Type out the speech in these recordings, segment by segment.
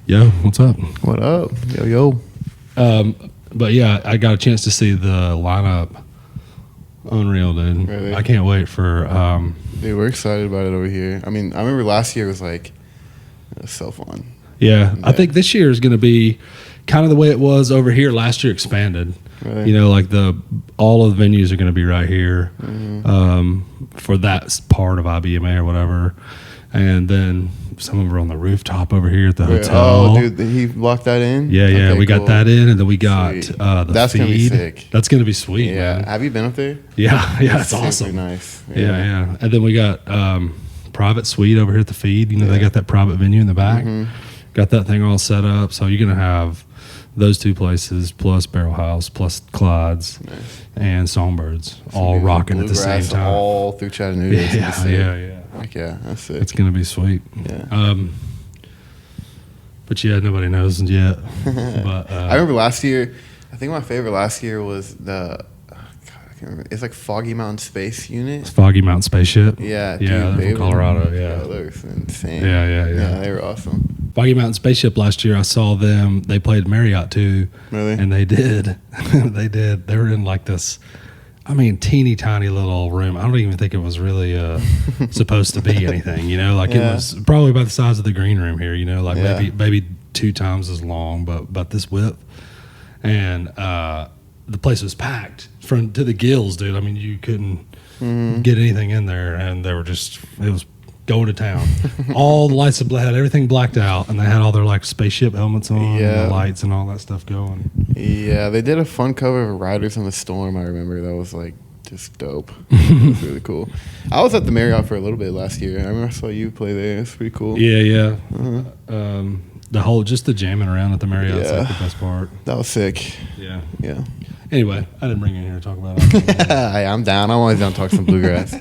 Yo, what's up? What up? Yo. But yeah, I got a chance to see the lineup. Unreal, dude. Really? I can't wait for. Dude, we're excited about it over here. I mean, I remember last year was like, it was so fun. Yeah, I think this year is going to be kind of the way it was over here. Last year expanded. Really? You know, like all of the venues are going to be right here for that part of IBMA or whatever, and then some of them are on the rooftop over here at the hotel. Oh, dude, he locked that in? Yeah, Okay, we got that in, and then we got Sweet. the That's feed. gonna be sick. That's going to be sweet, Yeah. man. Have you been up there? Yeah, it's super awesome. Nice. Yeah. And then we got private suite over here at the feed. You know, they got that private venue in the back. Got that thing all set up. So you're going to have those two places plus Barrelhouse plus Clyde's and Songbirds all rocking at the same time. All through Chattanooga. Yeah. Like, yeah, that's it. It's going to be sweet. Yeah. But yeah, nobody knows yet. But I remember last year, I think my favorite last year was the, God, I can't remember. It's like Foggy Mountain Space Unit. it's Foggy Mountain Spaceship. Yeah. Yeah, dude, they're from Colorado. Yeah. They were insane. Yeah. Yeah, they were awesome. Foggy Mountain Spaceship last year, I saw them. They played Marriott too. Really? And they did. They were in like this, teeny tiny little room. I don't even think it was really supposed to be anything, you know? Like it was probably about the size of the green room here, you know? Like maybe 2 times as long, but about this width. And the place was packed to the gills, dude. I mean, you couldn't get anything in there, and they were it was going to town. All the lights had everything blacked out, and they had all their like spaceship helmets on, and the lights and all that stuff going. Yeah, they did a fun cover of Riders on the Storm. I remember that was like just dope. It was really cool. I was at the Marriott for a little bit last year. I remember I saw you play there. It's pretty cool. Yeah. The jamming around at the Marriott's like the best part. That was sick. Yeah. Anyway, I didn't bring you in here to talk about it. I'm down. I'm always down to talk some bluegrass.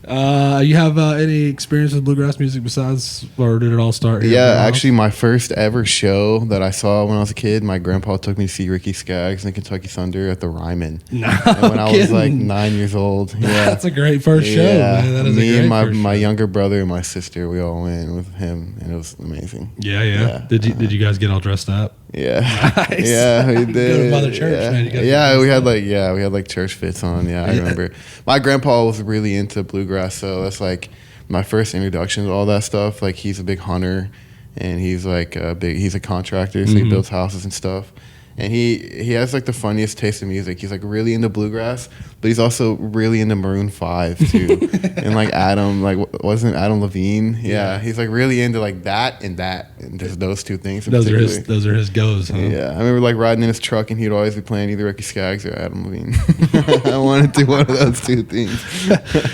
You have any experience with bluegrass music besides, or did it all start here? Yeah, actually, my first ever show that I saw when I was a kid, my grandpa took me to see Ricky Skaggs and Kentucky Thunder at the Ryman. No, and when I was like 9 years old. Yeah. That's a great first show, man. That is me a great and my younger brother and my sister, we all went with him, and it was amazing. Yeah. Did you guys get all dressed up? Yeah. Nice. Yeah, we did. Go to Mother Church, man. We had like church fits on. Yeah, I remember. My grandpa was really into bluegrass, so that's like my first introduction to all that stuff. Like he's a big hunter, and he's like he's a contractor, so he builds houses and stuff. And he has like the funniest taste in music. He's like really into bluegrass, but he's also really into Maroon 5 too. And like Adam, like wasn't Adam Levine? Yeah, he's like really into like that and just those two things. Those are his goes, huh? Yeah, I remember like riding in his truck and he'd always be playing either Ricky Skaggs or Adam Levine. I wanted to do one of those two things.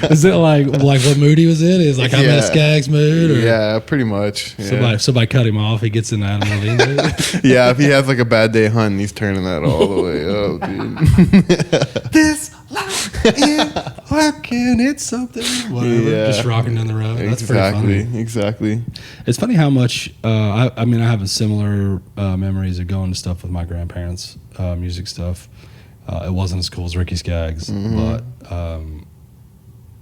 Is it like what mood he was in? Is like I'm in a Skaggs mood? Or? Yeah, pretty much. Yeah. Somebody cut him off. He gets in the Adam Levine mood. Yeah, if he has like a bad day hunting, he's turning that all the way up, dude. This life is working. It's something. Whatever. Yeah. Just rocking down the road. That's pretty funny. Exactly. It's funny how much. I have a similar memories of going to stuff with my grandparents, music stuff. It wasn't as cool as Ricky Skaggs, but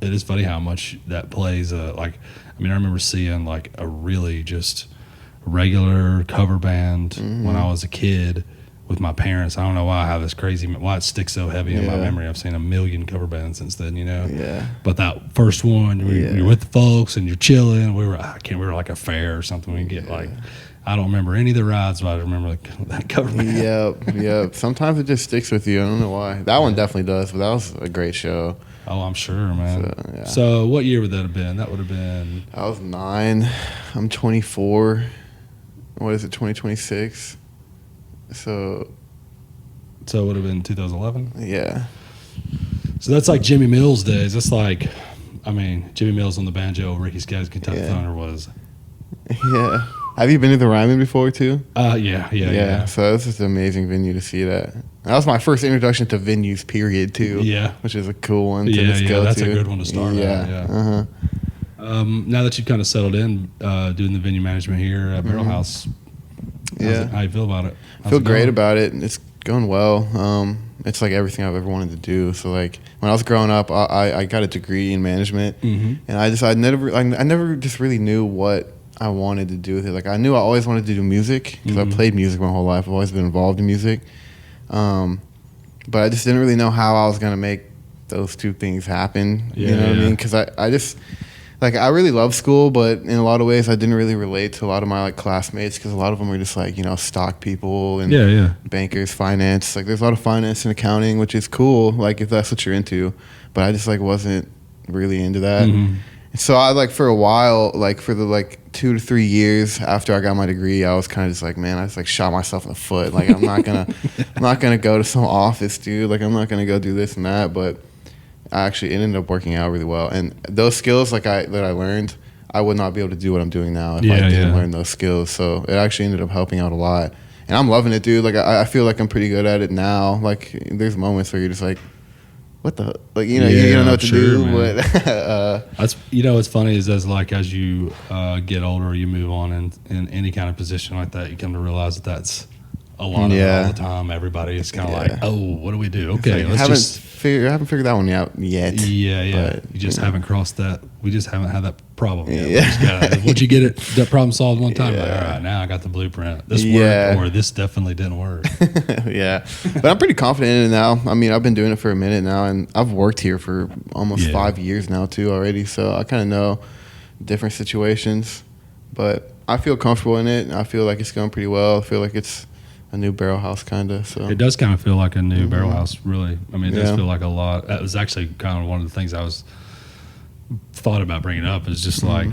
it is funny how much that plays. I remember seeing like a really just regular cover band when I was a kid with my parents. I don't know why I have this why it sticks so heavy in my memory. I've seen a million cover bands since then, you know. Yeah. But that first one, you're with the folks and you're chilling. We were like a fair or something. We get like, I don't remember any of the rides, but I remember that cover band. Yep. Sometimes it just sticks with you. I don't know why. That one definitely does, but that was a great show. Oh, I'm sure, man. So what year would that have been? That would have been... I was 9. I'm 24. What is it, 2026? So it would have been 2011? Yeah. So that's like Jimmy Mills days. That's like, Jimmy Mills on the banjo, Ricky Skaggs, Kentucky Thunder was... Yeah. Have you been to the Ryman before, too? Yeah. So it's just an amazing venue to see that. That was my first introduction to venues, period, too. Yeah. Which is a cool one to just go to. Yeah, that's a good one to start. Yeah. Uh-huh. Now that you've kind of settled in doing the venue management here at Barrelhouse, how you feel about it? I feel great about it. It's going well. It's like everything I've ever wanted to do. So like when I was growing up, I got a degree in management, and I never just really knew what I wanted to do with it. Like I knew I always wanted to do music because I played music my whole life. I've always been involved in music, but I just didn't really know how I was gonna make those two things happen. Yeah, you know what I mean? Because I just like I really love school, but in a lot of ways I didn't really relate to a lot of my like classmates because a lot of them were just like stock people and bankers, finance. Like there's a lot of finance and accounting, which is cool. Like if that's what you're into, but I just like wasn't really into that. So I like for a while, like for the like 2 to 3 years after I got my degree, I was kind of just like, man, I just like shot myself in the foot. Like I'm not gonna go to some office, dude. Like I'm not gonna go do this and that. But it ended up working out really well. And those skills that I learned, I would not be able to do what I'm doing now if I didn't learn those skills. So it actually ended up helping out a lot. And I'm loving it, dude. Like I feel like I'm pretty good at it now. Like there's moments where you're just like, what the, like, you don't know what to do, man. But that's, what's funny is as you get older, you move on in any kind of position like that, you come to realize that's a lot of it all the time. Everybody is kind of like, oh, what do we do? Okay, like, I haven't figured that one out yet. Yeah. You just haven't crossed that. We just haven't had that problem yet. Once you get that problem solved one time, like, all right, now I got the blueprint. This worked, or this definitely didn't work. Yeah, but I'm pretty confident in it now. I mean, I've been doing it for a minute now, and I've worked here for almost 5 years now too already. So I kind of know different situations, but I feel comfortable in it. I feel like it's going pretty well. I feel like it's a new Barrelhouse kind of. So it does kind of feel like a new Barrelhouse, really. I mean, it does feel like a lot. That was actually kind of one of the things I was thought about bringing up is just like,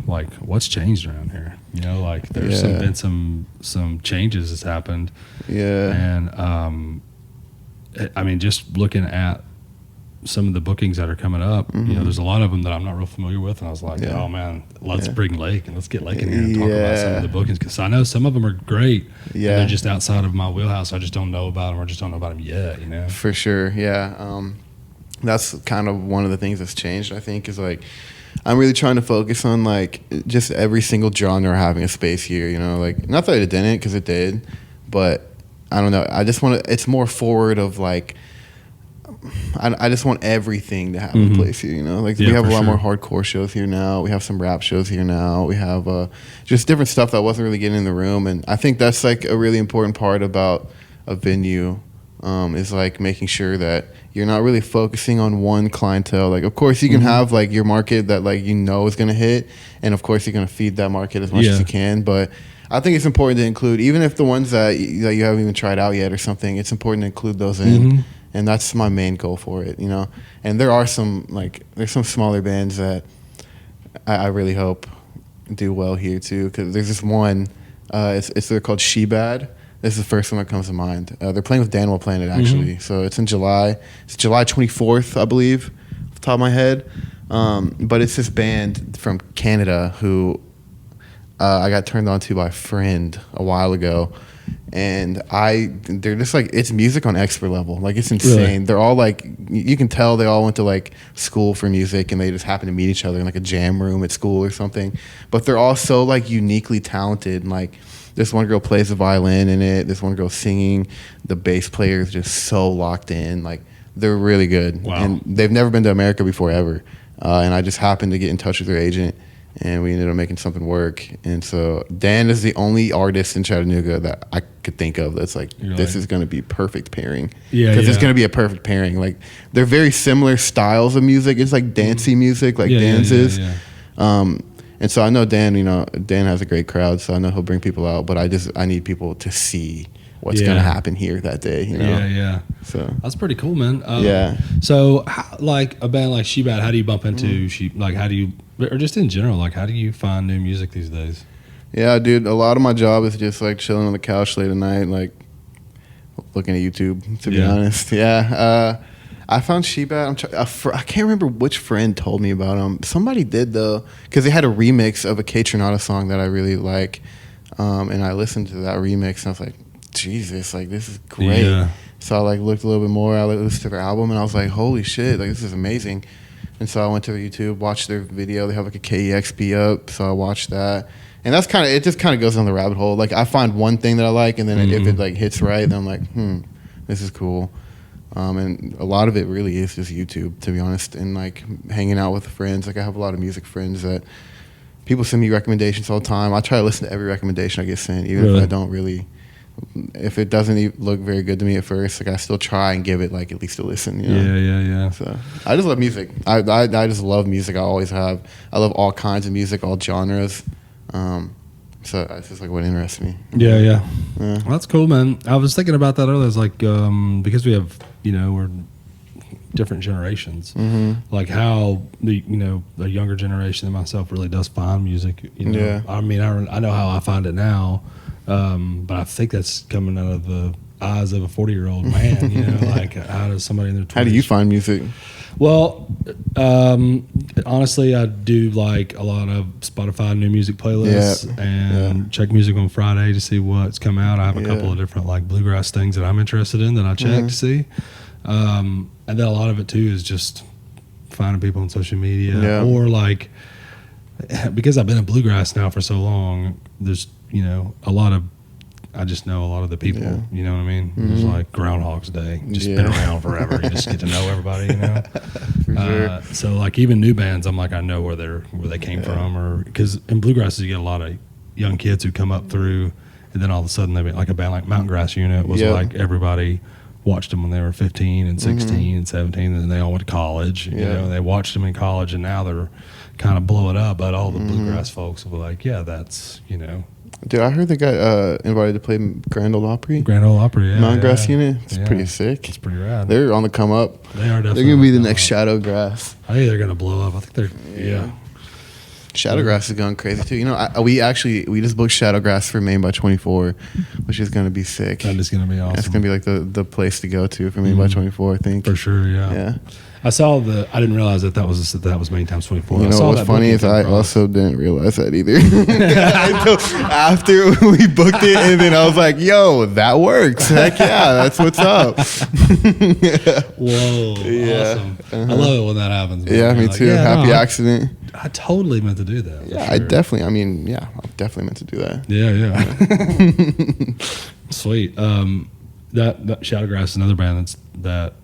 like what's changed around here? Like there's been some changes that's happened. Yeah. And I mean, just looking at some of the bookings that are coming up, there's a lot of them that I'm not real familiar with, and I was like, oh man, let's bring Lake and let's get Lake in here and talk about some of the bookings, because I know some of them are great, and they're just outside of my wheelhouse. I just don't know about them, or just don't know about them yet. For sure. That's kind of one of the things that's changed, I think, is like I'm really trying to focus on like just every single genre having a space here. Like not that it didn't, because it did, but I don't know, I just want to, it's more forward of like I just want everything to have a place here, Like we have a lot more hardcore shows here now. We have some rap shows here now. We have just different stuff that wasn't really getting in the room, and I think that's like a really important part about a venue, is like making sure that you're not really focusing on one clientele. Like, of course, you can have like your market that like is going to hit, and of course you're going to feed that market as much as you can. But I think it's important to include, even if the ones that you haven't even tried out yet or something, it's important to include those in. And that's my main goal for it, And there are some there's some smaller bands that I really hope do well here too. Because there's this one, they're called She Bad. This is the first one that comes to mind. They're playing with Danimal Planet actually, so it's in July. It's July 24th, I believe, off the top of my head. But it's this band from Canada who I got turned on to by a friend a while ago. And they're just like, it's music on expert level. Like it's insane. Really? They're all like, you can tell they all went to like school for music, and they just happen to meet each other in like a jam room at school or something. But they're all so like uniquely talented. And like this one girl plays the violin in it. This one girl singing. The bass player is just so locked in. Like they're really good. Wow. And they've never been to America before ever. And I just happened to get in touch with their agent, and we ended up making something work. And so Dan is the only artist in Chattanooga that I could think of that's like, this is going to be perfect pairing. Because it's going to be a perfect pairing. Like they're very similar styles of music. It's like dancey music, like Dan's is. And so I know Dan, Dan has a great crowd, so I know he'll bring people out. But I need people to see what's going to happen here that day. So that's pretty cool, man. So like a band like She Bad, how do you bump into how do you, or just in general, like how do you find new music these days? Yeah, dude, a lot of my job is just like chilling on the couch late at night, like looking at YouTube, to be honest. I found She Bad. I can't remember which friend told me about them. Somebody did though, because they had a remix of a K-Tronada song that I really like, and I listened to that remix and I was like, Jesus, like this is great. So I like looked a little bit more. I listened to their album and I was like, holy shit, like this is amazing. And so I went to their YouTube, watched their video. They have like a KEXP up, so I watched that. And that's it just kind of goes down the rabbit hole. Like I find one thing that I like, and then if it like hits right, then I'm like, this is cool. And a lot of it really is just YouTube, to be honest, and like hanging out with friends. Like I have a lot of music friends that people send me recommendations all the time. I try to listen to every recommendation I get sent, even if I don't really. If it doesn't look very good to me at first, like I still try and give it like at least a listen. You know? Yeah. So I just love music. I just love music. I always have. I love all kinds of music, all genres. So that's just like what interests me. Yeah. Well, that's cool, man. I was thinking about that earlier. It's like because we have, we're different generations. Mm-hmm. Like how the younger generation than myself really does find music. Yeah. I mean, I know how I find it now, but I think that's coming out of the eyes of a 40-year-old man. Like how does somebody in their 20s? How do you find music? Well, honestly, I do like a lot of Spotify new music playlists and check music on Friday to see what's come out. I have a couple of different like bluegrass things that I'm interested in that I check to see. And then a lot of it too is just finding people on social media or like, because I've been in bluegrass now for so long, there's, I just know a lot of the people, you know what I mean? It's like Groundhog's Day, just been around forever. You just get to know everybody, For sure. So like even new bands, I'm like, I know where they came from, or because in bluegrass you get a lot of young kids who come up through, and then all of a sudden they like a band like Mountain Grass Unit was like everybody watched them when they were 15 and 16 and 17, and then they all went to college. You know, they watched them in college, and now they're kind of blowing up. But all the bluegrass folks will be like, yeah, that's Dude, I heard they got invited to play Grand Ole Opry. Grand Ole Opry, yeah. Mountain Grass Unit. It's pretty sick. It's pretty rad. They're on the come up. They are definitely. They're going to be the next Shadowgrass. I think they're going to blow up. I think they're, Shadowgrass is going crazy too. We just booked Shadowgrass for Maine by 24, which is going to be sick. That is going to be awesome. That's going to be like the place to go to for Maine by 24, I think. For sure, yeah. I saw I didn't realize that was Maine times 24. You know what's funny is I also didn't realize that either. Until after we booked it, and then I was like, yo, that works. Heck yeah, that's what's up. Whoa, awesome. I love it when that happens. Man. Yeah, me too. Happy accident. I totally meant to do that. Yeah, sure. I definitely meant to do that. Yeah. Sweet. That Shadowgrass is another band that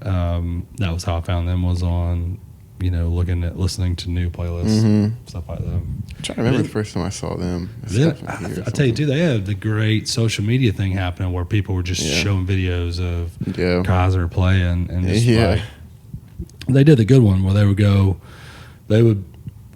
was how I found them, was on, listening to new playlists, stuff like that. I'm trying to remember the first time I saw them. I tell you, too, they had the great social media thing happening where people were just showing videos of Kaiser playing, and just they did the good one where they would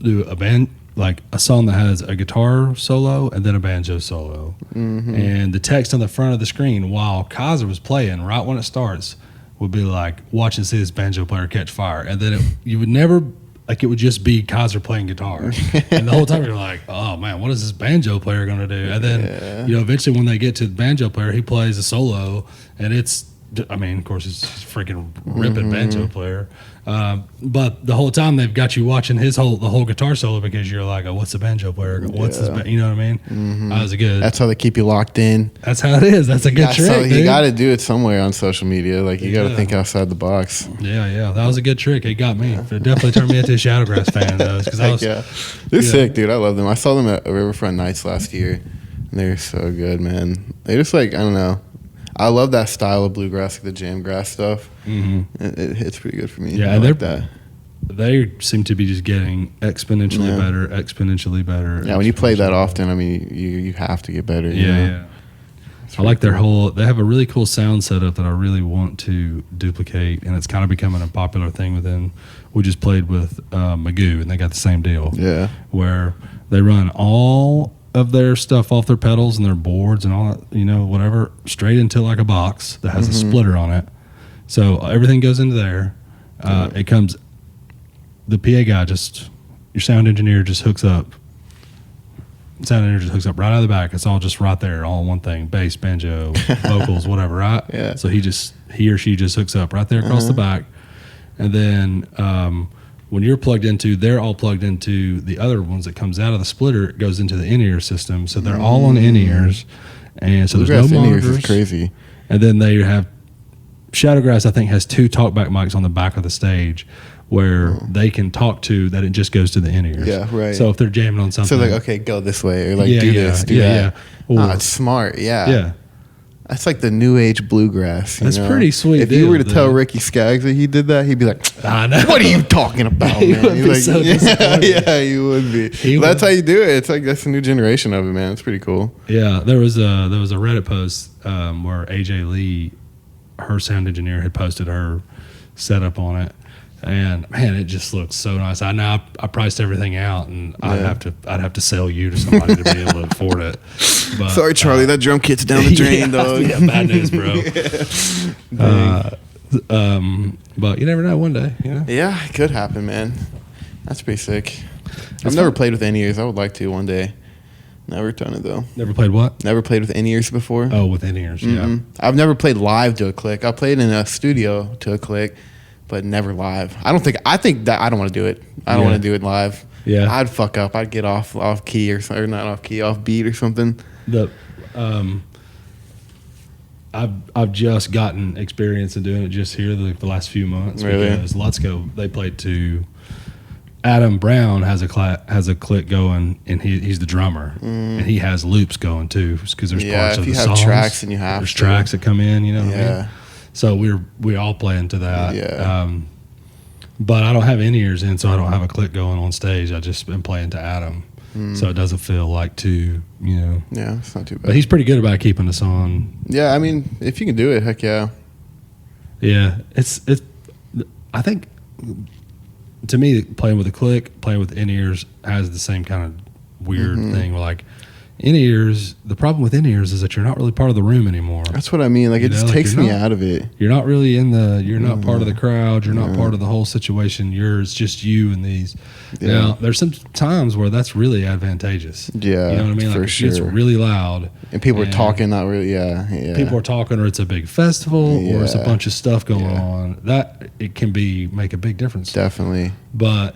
do a band, like a song that has a guitar solo and then a banjo solo. And the text on the front of the screen while Kaiser was playing, right when it starts, would be like, watch and see this banjo player catch fire. And then you would never, like, it would just be Kaiser playing guitar. And the whole time you're like, oh man, what is this banjo player going to do? And then, eventually when they get to the banjo player, he plays a solo, and of course, he's a freaking ripping banjo player. But the whole time they've got you watching the whole guitar solo, because you're like, oh, what's the banjo player? What's this? You know what I mean? That was a good. That's how they keep you locked in. That's how it is. That's a good trick. So you got to do it somewhere on social media. Like you got to think outside the box. Yeah. That was a good trick. It got me. It definitely turned me into a Shadowgrass fan, though. They're sick, dude. I love them. I saw them at Riverfront Nights last year, and they're so good, man. They just I don't know. I love that style of bluegrass, like the jam grass stuff. It hits pretty good for me. Yeah, I like that. They seem to be just getting exponentially better. Yeah, when you play that often, you have to get better. Yeah. I like they have a really cool sound setup that I really want to duplicate, and it's kind of becoming a popular thing within. We just played with Magoo, and they got the same deal. Yeah, where they run all of their stuff off their pedals and their boards and all that, whatever, straight into like a box that has a splitter on it. So everything goes into there. It comes, the PA guy your sound engineer just hooks up. Sound engineer just hooks up right out of the back. It's all just right there, all in one thing: bass, banjo, vocals, whatever, right? Yeah. So he or she just hooks up right there across the back. And then when you're plugged into, they're all plugged into the other ones that comes out of the splitter. It goes into the in-ear system, so they're all on in-ears, and so there's no monitors. In-ears is crazy. And then they have Shadowgrass. I think has 2 talkback mics on the back of the stage where they can talk to that. It just goes to the in-ears. Yeah, right. So if they're jamming on something, so like, okay, go this way, or like do this, do that. Well, it's smart. Yeah. Yeah. That's like the new age bluegrass. That's pretty sweet. If you were to tell Ricky Skaggs that he did that, he'd be like, I know. "What are you talking about, He man?" would be He's so disappointed. yeah, you would be. That's how you do it. It's like that's the new generation of it, man. It's pretty cool. Yeah, there was a Reddit post where AJ Lee, her sound engineer, had posted her setup on it, and man, it just looks so nice. I priced everything out, and I'd have to sell you to somebody to be able to afford it. But, sorry, Charlie, that drum kit's down the drain, dog. Yeah, bad news, bro. But you never know. One day, you know. Yeah, it could happen, man. That's pretty sick. I've never played with in-ears. I would like to one day. Never done it though. Never played what? Never played with in-ears before. Oh, with in-ears, yeah. I've never played live to a click. I played in a studio to a click, but never live. I think that I don't want to do it. I don't want to do it live. Yeah. I'd fuck up. I'd get off key or not off key, off beat or something. I've just gotten experience in doing it just here the last few months. Really? Because Let's Go, they played to Adam Brown has a click going, and he's the drummer, and he has loops going too, because there's parts of the songs. Yeah, if you have tracks, and you have there's tracks that come in, you know. What I mean? So we're all playing to that. Yeah. But I don't have in-ears in, so I don't have a click going on stage. I just been playing to Adam, so it doesn't feel like too, you know. Yeah, it's not too bad. But he's pretty good about keeping us on. Yeah, I mean, if you can do it, heck yeah. Yeah, it's. I think, to me, playing with a click, playing with in-ears has the same kind of weird thing. Like, in-ears, the problem with in-ears is that you're not really part of the room anymore. That's what I mean. Like, it just takes me out of it. You're not really you're not part of the crowd. You're not part of the whole situation. It's just you and these. Yeah. Now, there's some times where that's really advantageous. Yeah, you know what I mean? Like, for it's really loud. And people are talking, not really, yeah. People are talking, or it's a big festival, or it's a bunch of stuff going on. That, it can make a big difference. Definitely. But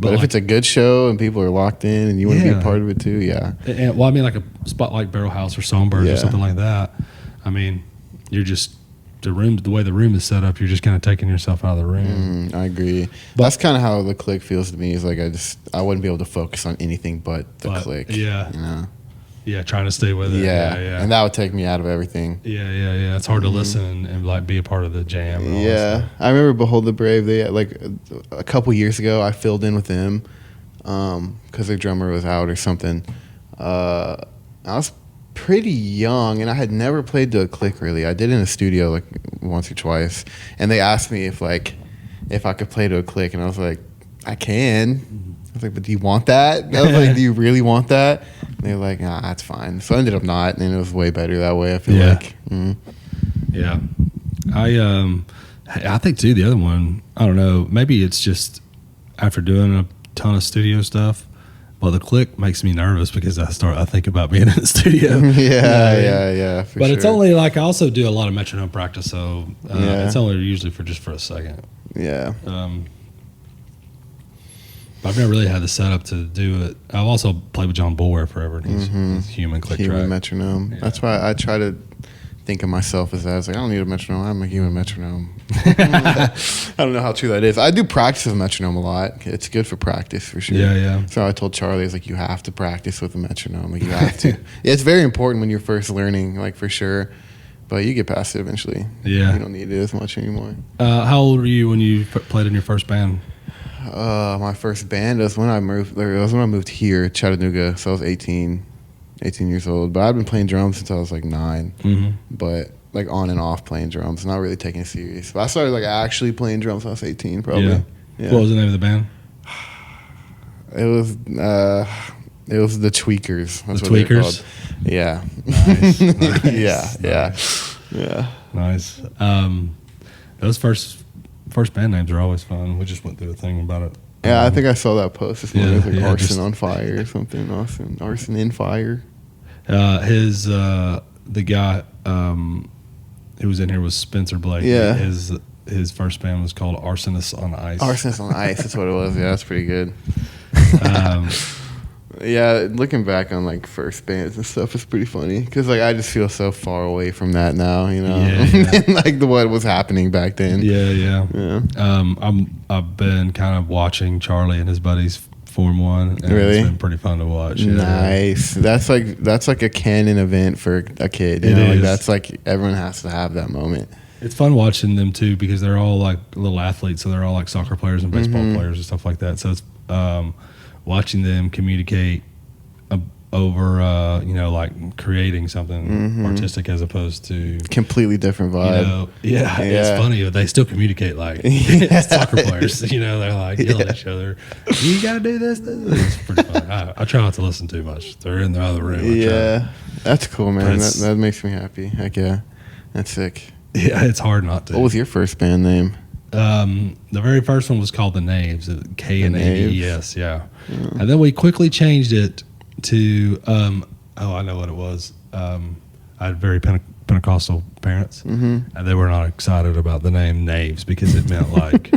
if like, it's a good show and people are locked in and you want to be a part of it too, yeah. And, well, I mean, like a spot like Barrelhouse or Songbirds or something like that. I mean, you're just the way the room is set up. You're just kind of taking yourself out of the room. I agree. But that's kind of how the click feels to me. Is like I wouldn't be able to focus on anything but the click. Yeah. You know? Yeah, trying to stay with it. Yeah. And that would take me out of everything. Yeah. It's hard to listen and like be a part of the jam. And all that stuff. I remember Behold the Brave. They like a couple years ago, I filled in with them because their drummer was out or something. I was pretty young and I had never played to a click really. I did in a studio like once or twice, and they asked me if I could play to a click, and I was like, I can. I was like, but do you want that? I was like, do you really want that? And they were like, nah, that's fine. So I ended up not, and it was way better that way, I feel like. Yeah. I think, too, the other one, I don't know, maybe it's just after doing a ton of studio stuff, well, the click makes me nervous because I think about being in the studio. Yeah, for but sure. it's only like I also do a lot of metronome practice, so it's only usually for a second. Yeah. I've never really had the setup to do it. I've also played with John Bulwer forever, and he's human click track. Metronome. Yeah. That's why I try to think of myself as that. I was like, I don't need a metronome. I'm a human metronome. I don't know how true that is. I do practice with metronome a lot. It's good for practice for sure. Yeah. So I told Charlie, I was like, you have to practice with a metronome. Like, you have to. It's very important when you're first learning, like, for sure. But you get past it eventually. Yeah. You don't need it as much anymore. How old were you when you played in your first band? My first band was when I moved here, Chattanooga. So I was 18 years old. But I've been playing drums since I was like 9. But like on and off playing drums, not really taking it serious. But I started like actually playing drums when I was 18, probably. Yeah. What was the name of the band? It was the Tweakers. That's the Tweakers. Yeah. Nice. Yeah. Nice. Those first band names are always fun. We just went through a thing about it. Yeah, I think I saw that post this morning. It was like Arson on Fire or something. Arson in Fire. The guy who was in here was Spencer Blake. Yeah. His first band was called Arsonists on Ice. Arsonists on Ice, that's what it was. Yeah, that's pretty good. Yeah, looking back on like first bands and stuff is pretty funny because like I just feel so far away from that now, you know, and like what was happening back then. Yeah. I've been kind of watching Charlie and his buddies Form 1. And Really? It's been pretty fun to watch. Yeah. Nice. That's like a canon event for a kid. You It know, like is. that's like everyone has to have that moment. It's fun watching them too because they're all like little athletes, so they're all like soccer players and baseball players and stuff like that. So it's watching them communicate over like creating something artistic as opposed to Completely different vibe. It's funny, but they still communicate like soccer players. They're like yelling at each other. You got to do this. It's pretty fun. I try not to listen too much. They're in the other room. Yeah, that's cool, man. That makes me happy. Heck yeah, that's sick. Yeah, it's hard not to. What was your first band name? The very first one was called The Knaves, Knaves, yeah. And then we quickly changed it to, I know what it was. I had very Pentecostal parents, and they were not excited about the name Knaves because it meant like,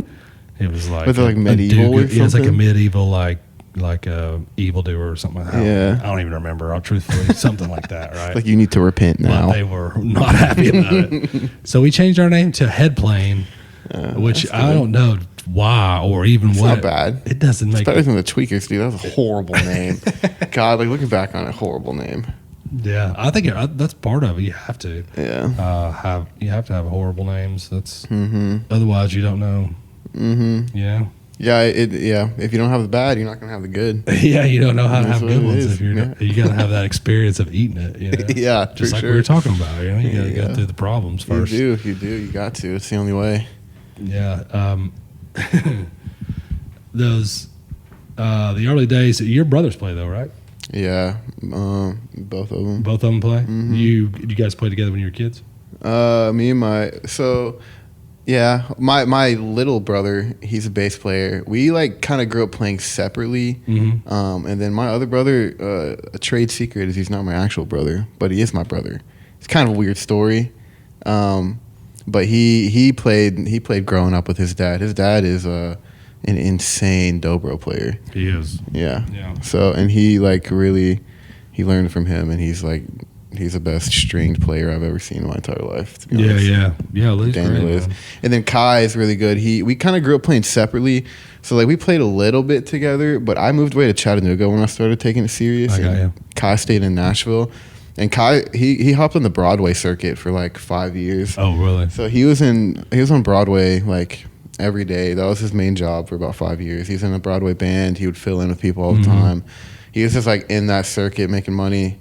it was like, was it like medieval or something? Yeah, it's like a medieval, like a evildoer or something like that. Yeah. I don't even remember. Truthfully, something like that, right? Like you need to repent now. But they were not happy about it. So we changed our name to Headplane, which I don't know why or even it's what. Not bad. It doesn't make it's better than the Tweakers, dude. That was a horrible name. God, like looking back on it, horrible name. Yeah, I think that's part of it. You have to. Yeah. Have to have horrible names. That's otherwise you don't know. Yeah. Yeah, if you don't have the bad, you're not gonna have the good. Yeah, you don't know how to have good ones if you got to have that experience of eating it. Yeah, just like we were talking about. You got to go through the problems first. You do. You got to. It's the only way. Yeah. Those the early days. Your brothers play though, right? Yeah, both of them. Both of them play. You guys play together when you were kids? Me and my my little brother, he's a bass player. We like kind of grew up playing separately, and then my other brother, a trade secret is he's not my actual brother, but he is my brother. It's kind of a weird story, but he played growing up with his dad. His dad is an insane dobro player. He is. Yeah. So and he like really, he learned from him, and he's the best stringed player I've ever seen in my entire life. To be honest. Yeah. Daniel is, and then Kai is really good. We kind of grew up playing separately, so like we played a little bit together. But I moved away to Chattanooga when I started taking it serious. I got you. Kai stayed in Nashville, and Kai he hopped on the Broadway circuit for like 5 years. Oh, really? So he was on Broadway like every day. That was his main job for about 5 years. He's in a Broadway band. He would fill in with people all the time. He was just like in that circuit making money.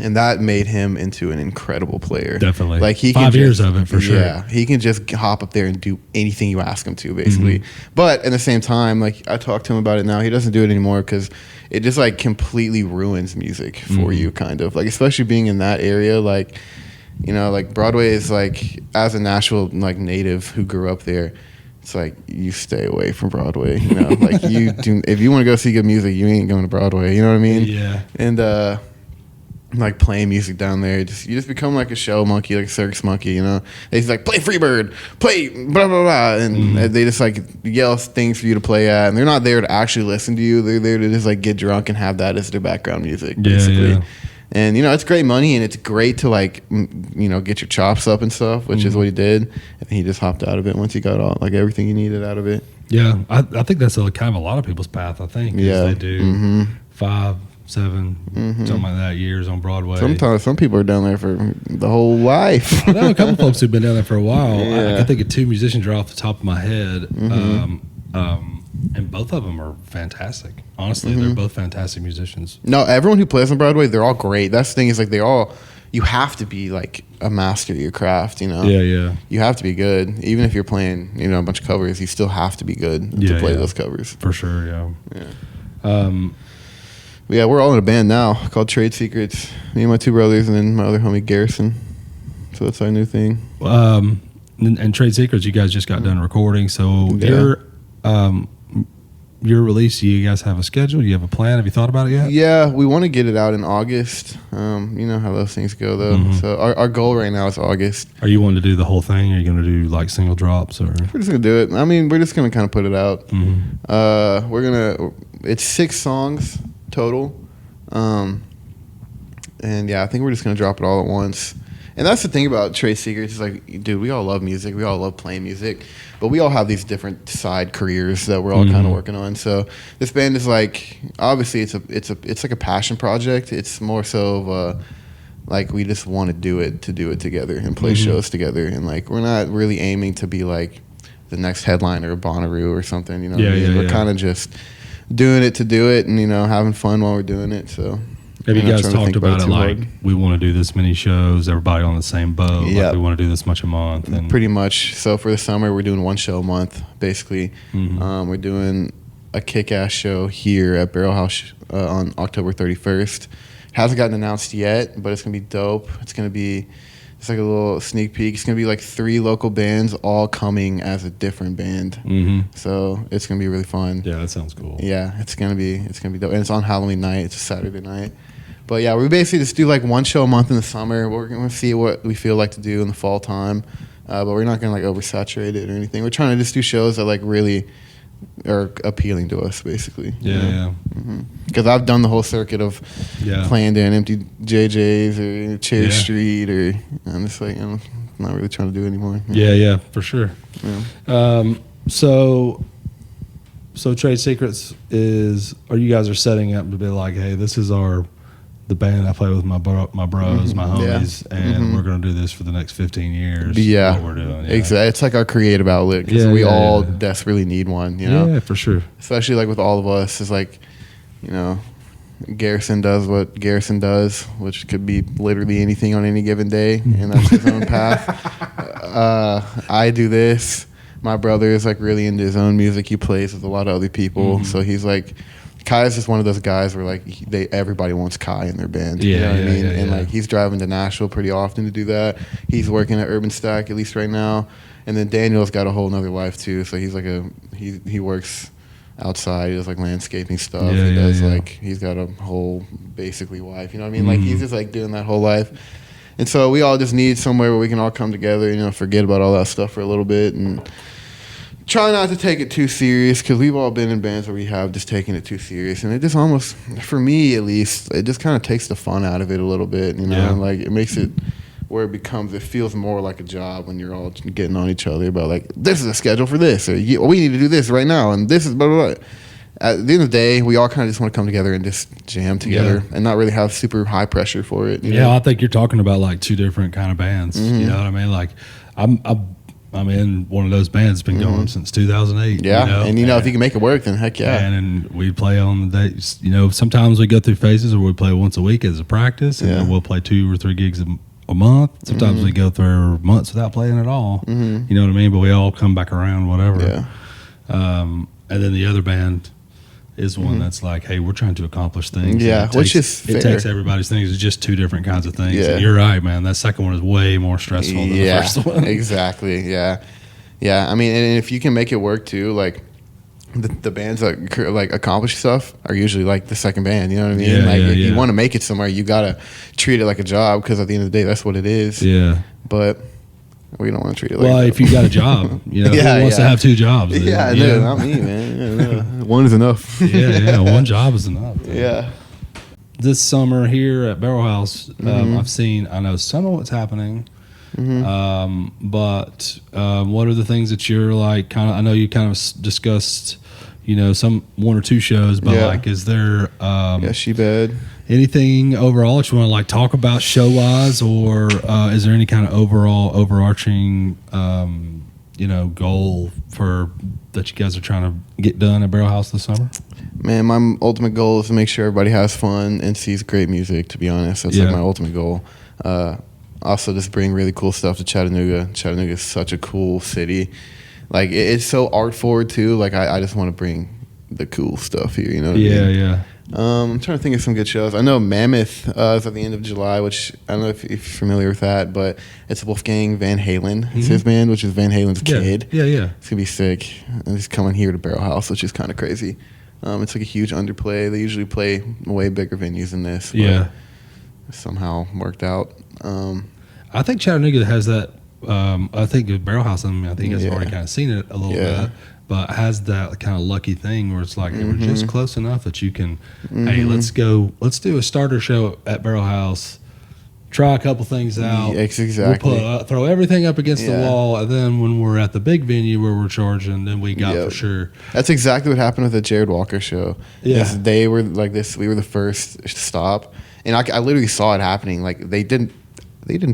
And that made him into an incredible player. Definitely. Like he 5 years of it for sure. Yeah, he can just hop up there and do anything you ask him to, basically. But at the same time, like I talked to him about it now, he doesn't do it anymore because it just like completely ruins music for you, kind of. Like especially being in that area, like like Broadway is like, as a Nashville like native who grew up there, it's like you stay away from Broadway. Like you do, if you want to go see good music, you ain't going to Broadway. You know what I mean? Yeah. And like playing music down there, you just become like a show monkey, like a circus monkey. They just like play Freebird, play blah blah blah, and they just like yell things for you to play at, and they're not there to actually listen to you. They're there to just like get drunk and have that as their background music, basically. Yeah. And it's great money, and it's great to like get your chops up and stuff, which is what he did. And he just hopped out of it once he got all like everything he needed out of it. Yeah, I think that's kind of a lot of people's path. I think they do 5, 7, something like that years on Broadway. Sometimes some people are down there for the whole life. I know a couple folks who've been down there for a while. I can think of 2 musicians right off the top of my head, and both of them are fantastic. Honestly, they're both fantastic musicians. No, everyone who plays on Broadway, they're all great. That's the thing, is like you have to be like a master of your craft. Yeah. You have to be good, even if you're playing a bunch of covers. You still have to be good to play those covers. For sure. Yeah. Yeah, we're all in a band now called Trade Secrets. Me and my 2 brothers, and then my other homie Garrison. So that's our new thing. And Trade Secrets, you guys just got done recording. So your release, do you guys have a schedule? Do you have a plan? Have you thought about it yet? Yeah, we want to get it out in August. You know how those things go, though. So our goal right now is August. Are you wanting to do the whole thing? Or are you going to do like single drops? Or we're just going to do it. I mean, we're just going to kind of put it out. It's 6 songs total. And yeah, I think we're just going to drop it all at once. And that's the thing about Trade Secrets is like, dude, we all love music. We all love playing music. But we all have these different side careers that we're all kind of working on. So this band is like, obviously it's like a passion project. It's more so of like we just want to do it together and play shows together. And like we're not really aiming to be like the next headliner of Bonnaroo or something. You know what I mean? We're kind of just doing it to do it and, you know, having fun while we're doing it. So have you guys talked about it like hard. We want to do this many shows, everybody on the same boat, like we want to do this much a month? And pretty much. So for the summer, we're doing one show a month, basically. We're doing a kick-ass show here at Barrelhouse on October 31st. Hasn't gotten announced yet, but it's going to be dope. It's like a little sneak peek. It's going to be like 3 local bands all coming as a different band. So it's going to be really fun. Yeah, that sounds cool. Yeah, it's going to be dope. And it's on Halloween night. It's a Saturday night. But yeah, we basically just do like one show a month in the summer. We're going to see what we feel like to do in the fall time. But we're not going to like oversaturate it or anything. We're trying to just do shows that like really are appealing to us, basically. Yeah. Because I've done the whole circuit of playing down empty JJ's or Cherry Street, or I'm just like, I'm not really trying to do it anymore. Yeah, for sure. Yeah. So Trade Secrets are you guys are setting up to be like, hey, this is the band I play with my bros, my homies, and we're going to do this for the next 15 years. Yeah, what we're doing. Exactly. It's like our creative outlet because we all desperately need one. You know, for sure. Especially like with all of us, it's like, you know, Garrison does what Garrison does, which could be literally anything on any given day, and that's his own path. I do this. My brother is like really into his own music. He plays with a lot of other people, so he's like, Kai is just one of those guys where like everybody wants Kai in their band. You know what I mean? And like he's driving to Nashville pretty often to do that. He's working at Urban Stack at least right now. And then Daniel's got a whole nother life too. So he's like he works outside. He does like landscaping stuff. He does like he's got a whole basically life. You know what I mean? Like he's just like doing that whole life. And so we all just need somewhere where we can all come together, you know, forget about all that stuff for a little bit and try not to take it too serious, because we've all been in bands where we have just taken it too serious, and it just almost, for me at least, it just kind of takes the fun out of it a little bit, you know, and like it makes it where it feels more like a job when you're all getting on each other about like, this is a schedule for this, or we need to do this right now, and this is blah, blah, blah. At the end of the day, we all kind of just want to come together and just jam together and not really have super high pressure for it. You know? I think you're talking about like 2 different kind of bands. You know what I mean? Like I'm in one of those bands that's been going since 2008. Yeah, you know? and if you can make it work, then heck yeah. And we play on the days. You know, sometimes we go through phases where we play once a week as a practice, and then we'll play 2 or 3 gigs a month. Sometimes we go through months without playing at all. You know what I mean? But we all come back around, whatever. Yeah. And then the other band is one that's like, hey, we're trying to accomplish things. Yeah, which is fair. It takes everybody's things. It's just 2 different kinds of things. Yeah. And you're right, man. That second one is way more stressful than the first one. Exactly. Yeah. I mean, and if you can make it work too, like the bands that like accomplish stuff are usually like the second band. You know what I mean? If you want to make it somewhere, you gotta treat it like a job, because at the end of the day, that's what it is. Yeah. But we don't want to treat it like well, if you got a job, you know, who wants to have 2 jobs? Yeah, no, not me, man. One is enough. One job is enough. Yeah. This summer here at Barrelhouse, I know some of what's happening, but what are the things that you're like kind of, I know you kind of discussed, you know, 1 or 2 shows, but like, is there She Bad. Anything overall that you want to like talk about show wise, or is there any kind of overarching you know, goal that you guys are trying to get done at Barrelhouse this summer? Man, my ultimate goal is to make sure everybody has fun and sees great music, to be honest. That's like my ultimate goal. Also just bring really cool stuff to Chattanooga. Chattanooga is such a cool city. Like it's so art forward too. Like I just want to bring the cool stuff here, you know what I mean? I'm trying to think of some good shows. I know Mammoth is at the end of July, which I don't know if you're familiar with that, but it's Wolfgang Van Halen. It's his band, which is Van Halen's kid. Yeah. It's going to be sick. And he's coming here to Barrelhouse, which is kind of crazy. It's like a huge underplay. They usually play way bigger venues than this. But somehow worked out. I think Chattanooga has that. I think Barrelhouse, I think you guys have already kind of seen it a little bit, but has that kind of lucky thing where it's like we're just close enough that you can, hey, let's do a starter show at Barrelhouse try a couple things out. Exactly. We'll throw everything up against the wall, and then when we're at the big venue where we're charging, then we got for sure. That's exactly what happened with the Jared Walker show. Yeah, they were like this. We were the first stop, and I literally saw it happening. Like they didn't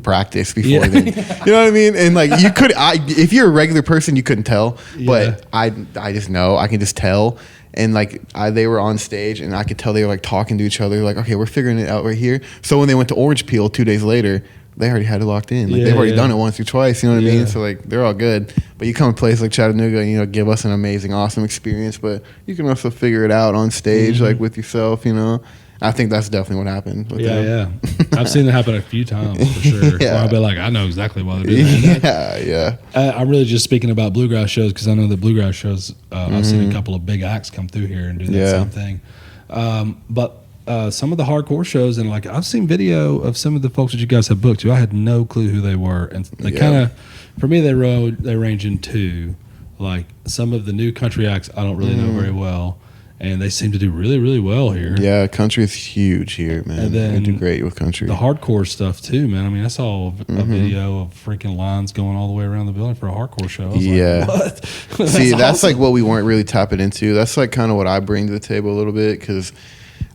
practice before then. You know what I mean? And like you could, if you're a regular person, you couldn't tell. But I just know. I can just tell. And like they were on stage, and I could tell they were like talking to each other. Like, okay, we're figuring it out right here. So when they went to Orange Peel 2 days later, they already had it locked in. Like they've already done it once or twice. You know what I mean? So like they're all good. But you come to a place like Chattanooga, and, you know, give us an amazing, awesome experience. But you can also figure it out on stage, like with yourself. You know. I think that's definitely what happened. With them. I've seen it happen a few times for sure. Where I'll be like, I know exactly why they did that. I'm really just speaking about bluegrass shows because I know that bluegrass shows. I've seen a couple of big acts come through here and do that same thing. But some of the hardcore shows, and like I've seen video of some of the folks that you guys have booked too. I had no clue who they were, and they kind of, for me, they range in two. Like some of the new country acts, I don't really know very well. And they seem to do really, really well here. Yeah, country is huge here, man. And then they do great with country. The hardcore stuff, too, man. I mean, I saw a video of freaking lines going all the way around the building for a hardcore show. I was like, what? See, that's like what we weren't really tapping into. That's like kind of what I bring to the table a little bit because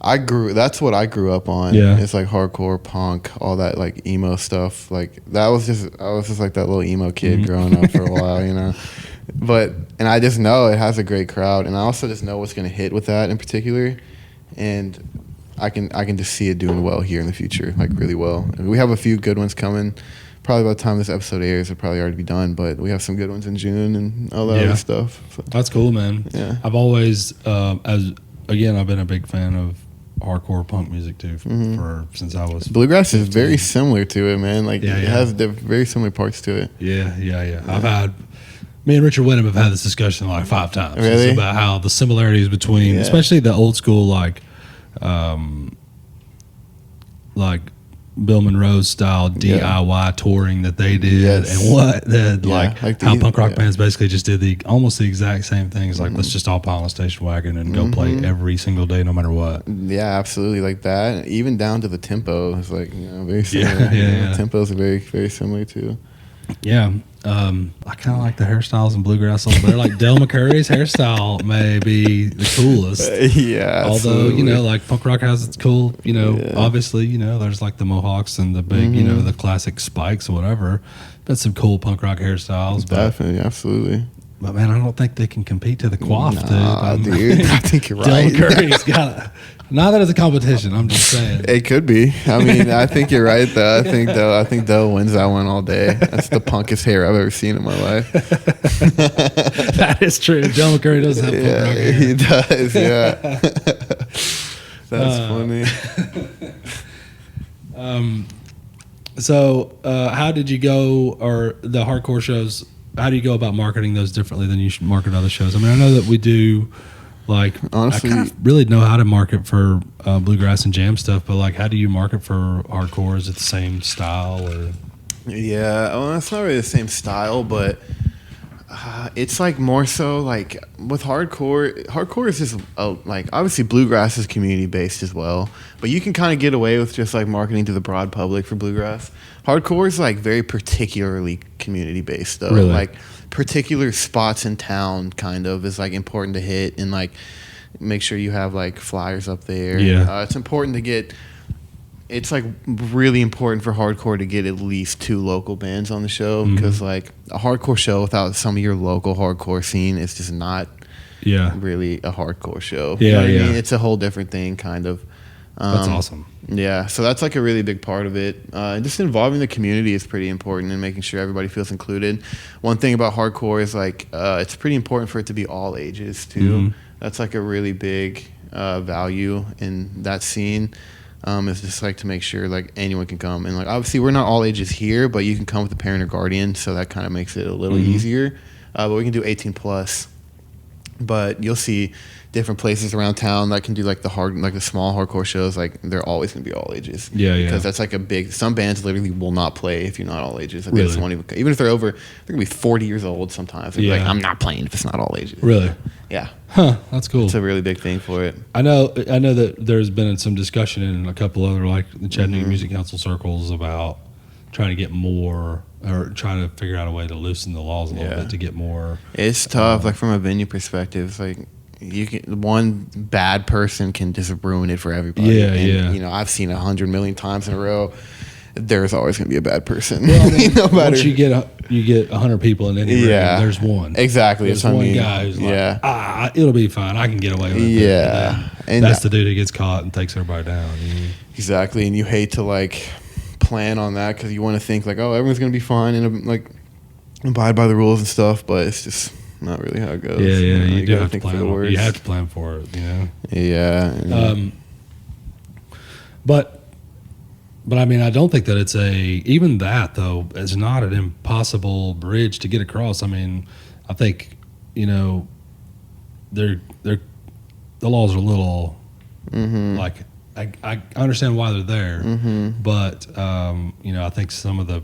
that's what I grew up on. Yeah. It's like hardcore, punk, all that like emo stuff. Like I was just like that little emo kid growing up for a while, you know. And I just know it has a great crowd, and I also just know what's going to hit with that in particular, and I can just see it doing well here in the future, like really well. And we have a few good ones coming. Probably by the time this episode airs, it'll probably already be done, but we have some good ones in June and all that other stuff. So. That's cool, man. Yeah. I've always, I've been a big fan of hardcore punk music too since I was. Bluegrass 15. Is very similar to it, man. Like it has very similar parts to it. Yeah. Me and Richard Wyndham have had this discussion like 5 times. Really? About how the similarities between, especially the old school, like Bill Monroe's style DIY touring that they did, and how punk rock bands basically just did almost the exact same things. Like let's just all pile on a station wagon and go play every single day, no matter what. Yeah, absolutely, like that. Even down to the tempo is like very similar. Tempos are very, very similar too. Yeah. I kind of like the hairstyles in bluegrass a little better. Like Del McCurry's hairstyle may be the coolest. Although, like punk rock has its cool, obviously, there's like the mohawks and the big, the classic spikes or whatever. But some cool punk rock hairstyles. Definitely, absolutely. But man, I don't think they can compete to the Coif, dude. I think you're right. Del McCurry's got not that it's a competition. I'm just saying it could be. I mean, I think you're right though. I think Del wins that one all day. That's the punkest hair I've ever seen in my life. That is true. Del McCurry does have punk rock hair. He does. Yeah. That's funny. So how did you go, or the hardcore shows? How do you go about marketing those differently than you should market other shows? I mean, I know that we do, like, honestly, I kind of really know how to market for bluegrass and jam stuff, but like, how do you market for hardcore? Is it the same style or? Yeah, well, it's not really the same style, but it's like more so like with hardcore is just like obviously bluegrass is community based as well, but you can kind of get away with just like marketing to the broad public for bluegrass. Hardcore is like very particularly community based though. Really? Like particular spots in town kind of is like important to hit and like make sure you have like flyers up there. It's important to get. It's like really important for hardcore to get at least 2 local bands on the show because like a hardcore show without some of your local hardcore scene is just not really a hardcore show. You know what I mean? It's a whole different thing kind of. That's awesome. Yeah, so that's like a really big part of it. Just involving the community is pretty important and making sure everybody feels included. One thing about hardcore is like it's pretty important for it to be all ages too. That's like a really big value in that scene. It's just like to make sure like anyone can come and like obviously we're not all ages here, but you can come with a parent or guardian, so that kind of makes it a little easier. But we can do 18 plus. But you'll see different places around town that can do like the small hardcore shows. Like they're always going to be all ages. Yeah, yeah. Because that's like some bands literally will not play if you're not all ages. Like, Really? Even if they're over, they're going to be 40 years old sometimes. They'll be like, Yeah. I'm not playing if it's not all ages. Really? Yeah. Huh. That's cool. It's a really big thing for it. I know that there's been some discussion in a couple other, like the Chattanooga Music Council circles, about trying to get more, or trying to figure out a way to loosen the laws a little bit to get more. It's tough, like from a venue perspective. It's like one bad person can just ruin it for everybody. Yeah, and, yeah. You know, I've seen 100 million times in a row. There's always going to be a bad person. Well, I mean, no matter. once you get 100 people in any room, there's one. Exactly. There's one guy who's like, it'll be fine. I can get away with it. Yeah. And that's the dude who gets caught and takes everybody down. You know? Exactly. And you hate to like plan on that because you want to think like, oh, everyone's going to be fine and like abide by the rules and stuff, but it's just not really how it goes. Yeah, yeah. You do gotta have to plan. You have to plan for it. You know. Yeah. But I mean, I don't think that it's even that though is not an impossible bridge to get across. I mean, I think, you know, the laws are a little like I understand why they're there, but you know, I think some of the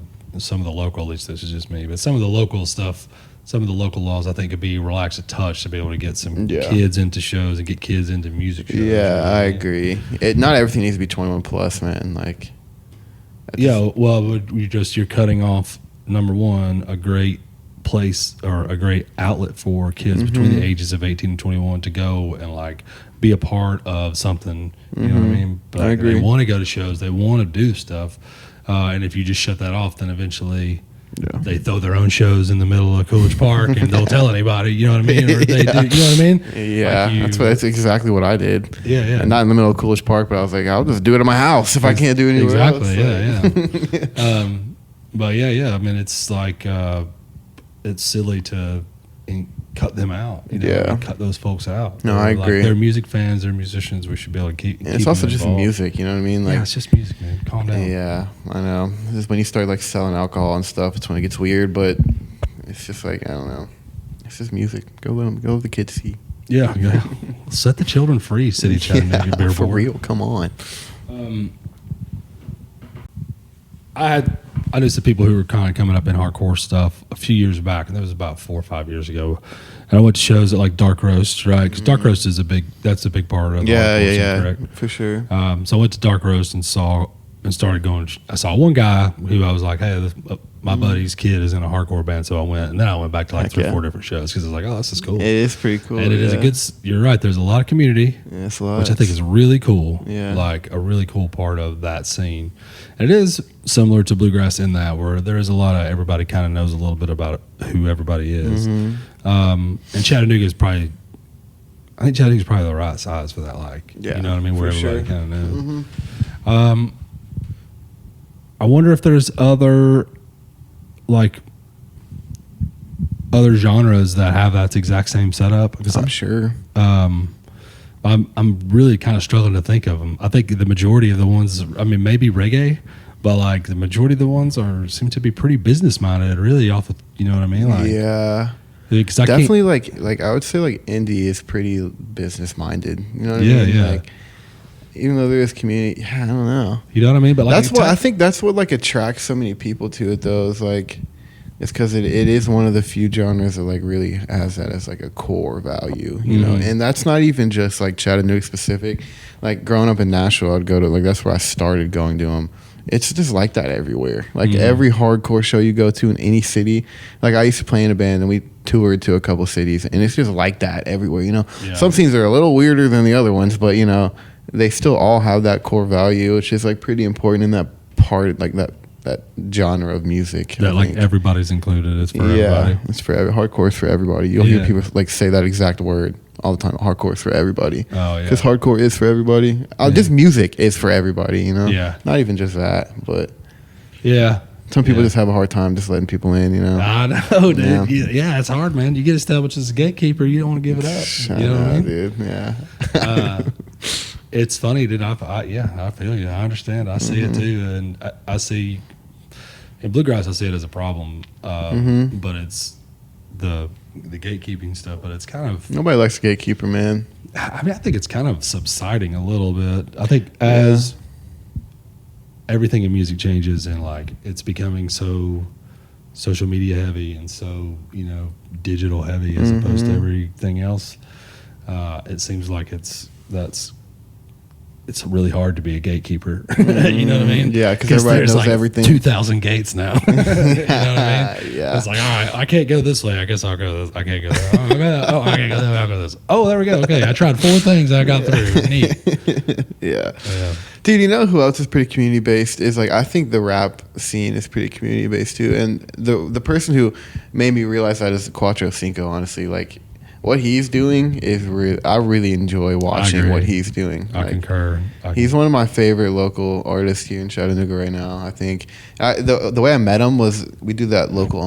local, at least this is just me, but some of the local stuff, some of the local laws I think could be relaxed a touch to be able to get some kids into shows and get kids into music shows. Yeah, I agree. Not everything needs to be 21 plus, man. Like, you're cutting off, number one, a great place or a great outlet for kids between the ages of 18 and 21 to go and like be a part of something. You know what I mean? But I agree. They want to go to shows. They want to do stuff. And if you just shut that off, then eventually they throw their own shows in the middle of Coolidge Park and don't tell anybody. You know what I mean? Or they do, you know what I mean? Yeah, like that's exactly what I did. Yeah, yeah. And not in the middle of Coolidge Park, but I was like, I'll just do it in my house if I can't do it anywhere else. Exactly, yeah. But yeah. I mean, it's like it's silly to cut them out. You know, and cut those folks out. No, I agree. They're music fans. They're musicians. We should be able to keep. And it's also just music. You know what I mean? Like, yeah, it's just music, man. Calm down. Yeah, I know. This is when you start like selling alcohol and stuff. It's when it gets weird. But it's just like, I don't know. It's just music. Go let the kids see. Yeah. Set the children free, City of Chattanooga Beer for Board. real. Come on. I knew some people who were kind of coming up in hardcore stuff a few years back, and that was about 4 or 5 years ago. And I went to shows at like Dark Roast, right? Because Dark Roast is a big part of the hardcore scene, correct? For sure. So I went to Dark Roast and started going. I saw one guy who I was like, hey, my buddy's kid is in a hardcore band, so I went. And then I went back to like 3 or 4 different shows because I was like, oh, this is cool. It is pretty cool. And it is a good, you're right, there's a lot of community, it's a lot. which I think is really cool. Yeah. Like a really cool part of that scene. And it is similar to Bluegrass in that, where there is a lot of, everybody kind of knows a little bit about who everybody is. And Chattanooga is probably, I think Chattanooga is probably the right size for that. Like, you know what I mean? Where everybody kind of knows. I wonder if there's other genres that have that exact same setup. Because I'm sure. I'm really kind of struggling to think of them. I think the majority of the ones, I mean, maybe reggae, but like the majority of the ones seem to be pretty business minded. Really, off of, you know what I mean? Like, yeah. Definitely, like I would say, like indie is pretty business minded. You know what I mean? Yeah. Like, even though there is community, I don't know. You know what I mean? But like, I think that's what like attracts so many people to it. Though is like, it's because it is one of the few genres that like really has that as like a core value. You know, and that's not even just like Chattanooga specific. Like growing up in Nashville, I'd go to like that's where I started going to them. It's just like that everywhere. Like every hardcore show you go to in any city. Like I used to play in a band and we toured to a couple cities, and it's just like that everywhere. You know, some scenes are a little weirder than the other ones, but you know, they still all have that core value, which is like pretty important in that part, like that genre of music. That like everybody's included. It's for everybody. It's for hardcore is for everybody. You'll hear people like say that exact word all the time. Hardcore is for everybody. Oh yeah. Because hardcore is for everybody. Just music is for everybody. You know. Yeah. Not even just that, but some people just have a hard time just letting people in. You know. I know, dude. Yeah, it's hard, man. You get established as a gatekeeper, you don't want to give it up. You know what I mean, dude? Yeah. It's funny, dude. I feel you. I understand. I see it too, and I see in bluegrass. I see it as a problem, but it's the the gatekeeping stuff, but it's kind of Nobody likes a gatekeeper, man. I mean, I think it's kind of subsiding a little bit. I think as everything in music changes and like it's becoming so social media heavy and so, you know, digital heavy as opposed to everything else, it seems like it's really hard to be a gatekeeper. You know what I mean? Yeah, because everybody knows like everything. 2,000 gates now. You know what I mean? Yeah. It's like, all right, I can't go this way. I guess I'll go this. I can't go there. I can't go there. I'll go this. Oh, there we go. Okay, I tried 4 things. I got through. Neat. Yeah. Dude, you know who else is pretty community based? Is like I think the rap scene is pretty community based too. And the person who made me realize that is Quattro Cinco. Honestly, like what he's doing is I really enjoy watching what he's doing. I concur. He's one of my favorite local artists here in Chattanooga right now. I think the way I met him was we do that locals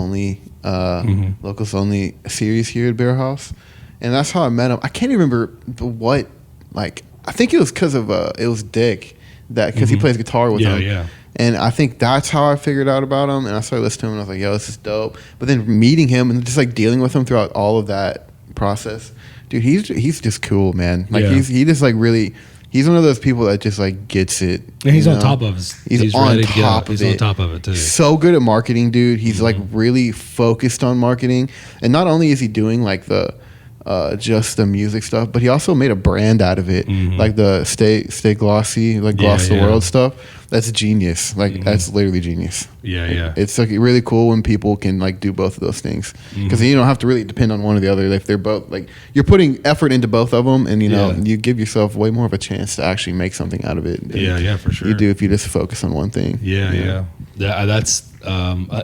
only series here at Barrelhouse, and that's how I met him. I can't even remember what, like I think it was because of it was Dick because he plays guitar with him. Yeah. And I think that's how I figured out about him. And I started listening to him and I was like, yo, this is dope. But then meeting him and just like dealing with him throughout all of that process, dude, he's just cool, man. Like he just like really, he's one of those people that just like gets it. And he's on top of it. He's on top of it. He's on top of it too. So good at marketing, dude. He's like really focused on marketing. And not only is he doing like the just the music stuff, but he also made a brand out of it, like the stay glossy, like gloss the world stuff. That's genius. Like that's literally genius. Yeah. It's like really cool when people can like do both of those things, because you don't have to really depend on one or the other. If they're both like you're putting effort into both of them, and you know you give yourself way more of a chance to actually make something out of it. Yeah, for sure. You do if you just focus on one thing. Yeah. That's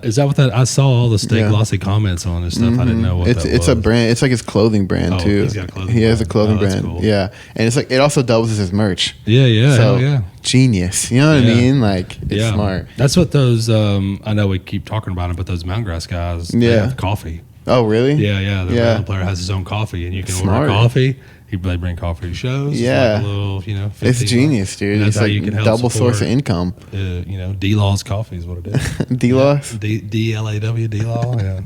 is that what that I saw all the Stay Glossy comments on this stuff. I didn't know what that was. It's a brand. It's like his clothing brand too. He's got a clothing he has a brand. clothing brand. Cool. Yeah, and it's like it also doubles as his merch. Yeah. So yeah. genius. You know what I mean? Like it's smart. That's what those. I know we keep talking about it, but those Mountain Grass guys. They have coffee. Oh really? Yeah. The band player has his own coffee, and you can order coffee. They bring coffee to shows. Yeah, like a little, it's genius, dude. That's it's how like you can help double support, source of income. D-Law's coffee is what it is. D-Law's? D-L-A-W, D-Law. Yeah.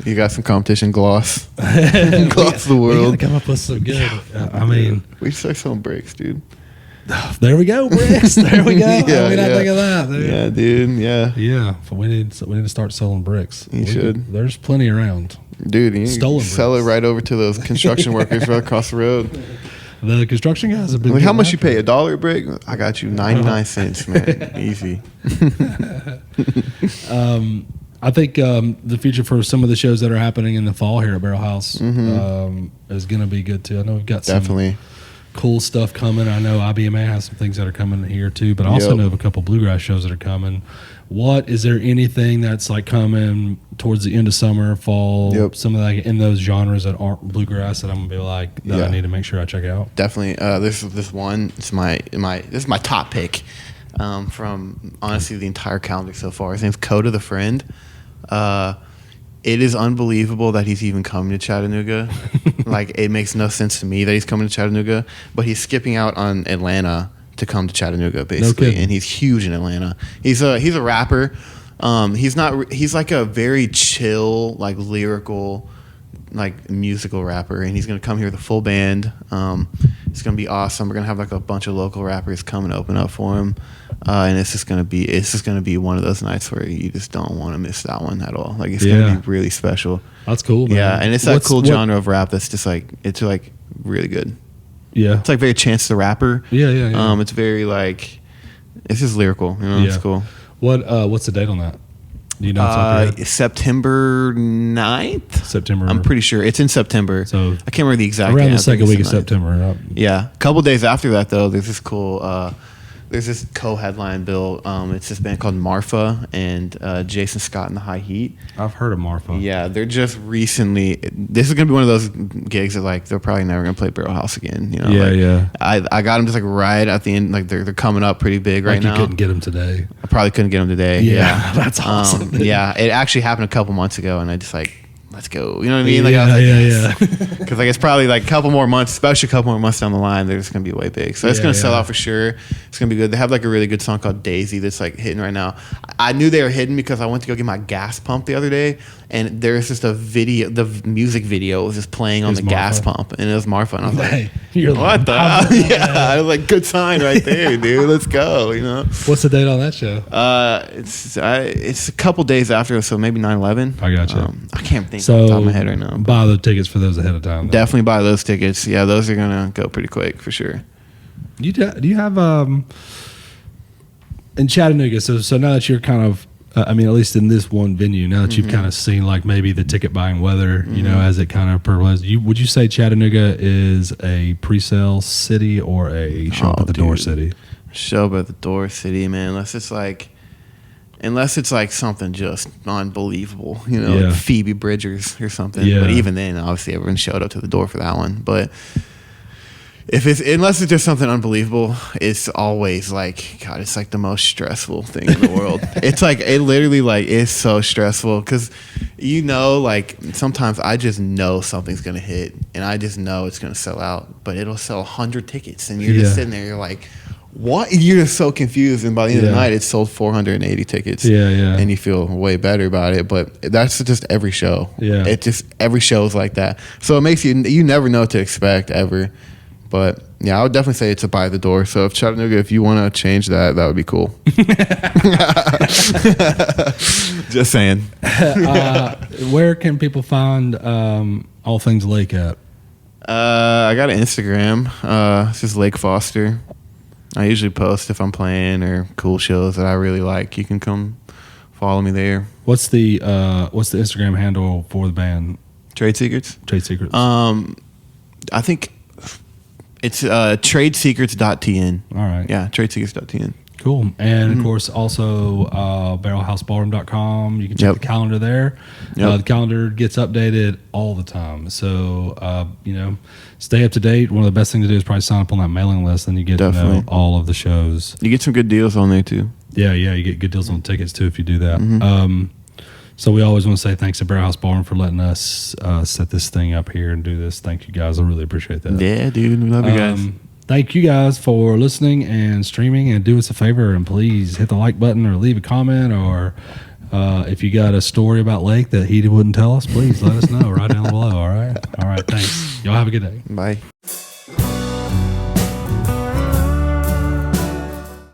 You got some competition, Gloss. Gloss the world. We gotta come up with some good. I mean, we should start selling bricks, dude. There we go, bricks. There we go. I think of that. Dude. Yeah, dude. Yeah. But we need to start selling bricks. You should. There's plenty around. Dude, you Stolen sell bricks. it right over to those construction workers right across the road. The construction guys have been. Like, how much you pay? $1 a brick? I got you 99 cents, man. Easy. I think the future for some of the shows that are happening in the fall here at Barrelhouse is going to be good too. I know we've got some cool stuff coming. I know IBMA has some things that are coming here too, but I also know of a couple bluegrass shows that are coming. Is there anything that's like coming towards the end of summer, fall, some of like in those genres that aren't bluegrass that I'm gonna be like that I need to make sure I check out? Definitely. This one. It's this is my top pick from honestly the entire calendar so far. His name's Coda the Friend. It is unbelievable that he's even coming to Chattanooga. Like it makes no sense to me that he's coming to Chattanooga, but he's skipping out on Atlanta to come to Chattanooga basically, and he's huge in Atlanta. He's a rapper. He's like a very chill, like lyrical, like musical rapper, and he's gonna come here with a full band. It's gonna be awesome. We're gonna have like a bunch of local rappers come and open up for him, and it's just gonna be one of those nights where you just don't want to miss that one at all. Like it's gonna be really special. That's cool, man. Yeah, and it's that cool genre of rap that's just like it's like really good. Yeah, it's like very Chance the Rapper. Yeah. It's very like it's just lyrical. You know, it's cool. What's the date on that? Do you know? September 9th. September. I'm pretty sure it's in September. So I can't remember the exact around date. the second week of September. Yeah, a couple days after that though, there's this cool. There's this co-headline bill. It's this band called Marfa and Jason Scott and the High Heat. I've heard of Marfa. Yeah, they're just recently. This is gonna be one of those gigs that like they're probably never gonna play Barrelhouse again. You know? I got them just like right at the end. Like they're coming up pretty big right now. You couldn't get them today. I probably couldn't get them today. Yeah. That's awesome. Yeah, it actually happened a couple months ago, and I just like let's go. You know what I mean? Like, Because like it's probably like a couple more months, especially a couple more months down the line, they're just gonna be way big. So it's gonna sell out for sure. It's gonna be good. They have like a really good song called Daisy that's like hitting right now. I knew they were hitting because I went to go get my gas pump the other day, and there's just a video. The music video was just playing on the gas pump, and it was Marfa. And I was like, what the hell? Yeah, I was like, good sign right there, dude. Let's go. You know. What's the date on that show? It's a couple days after, so maybe 9/11. I got you. I can't think off the top of my head right now. Buy the tickets for those ahead of time. Though. Definitely buy those tickets. Yeah, those are gonna go pretty quick for sure. Do you have in Chattanooga? So now that you're kind of, I mean, at least in this one venue, now that you've kind of seen like maybe the ticket buying weather, you know, as it kind of prevails. Would you say Chattanooga is a pre-sale city or a show up at the door city? Show up at the door city, man. Unless it's like something just unbelievable, you know, like Phoebe Bridgers or something. Yeah. But even then, obviously, everyone showed up to the door for that one. But unless it's just something unbelievable, it's always like, God, it's like the most stressful thing in the world. It's like, it literally like is so stressful because, you know, like sometimes I just know something's going to hit and I just know it's going to sell out, but it'll sell 100 tickets and you're just sitting there, you're like, what? You're just so confused, and by the end of the night, it sold 480 tickets. And you feel way better about it. But that's just every show. It just every show is like that. So it makes you never know what to expect ever. But yeah, I would definitely say it's a buy the door. So if Chattanooga, if you want to change that, that would be cool. Just saying. Where can people find All Things Lake at? I got an Instagram. It's just Lake Foster. I usually post if I'm playing or cool shows that I really like. You can come follow me there. What's the Instagram handle for the band? Trade Secrets. I think it's tradesecrets.tn. All right. Yeah, tradesecrets.tn. Cool. And of course, also barrelhouseballroom.com. You can check the calendar there. The calendar gets updated all the time. So, you know, stay up to date. One of the best things to do is probably sign up on that mailing list. Then you get to know all of the shows. You get some good deals on there, too. Yeah. You get good deals on tickets, too, if you do that. So we always want to say thanks to Barrelhouse Ballroom for letting us set this thing up here and do this. Thank you, guys. I really appreciate that. Yeah, dude. We love you guys. Thank you guys for listening and streaming, and do us a favor and please hit the like button or leave a comment, or if you got a story about Lake that he wouldn't tell us, please let us know right down below. All right. Thanks. Y'all have a good day. Bye.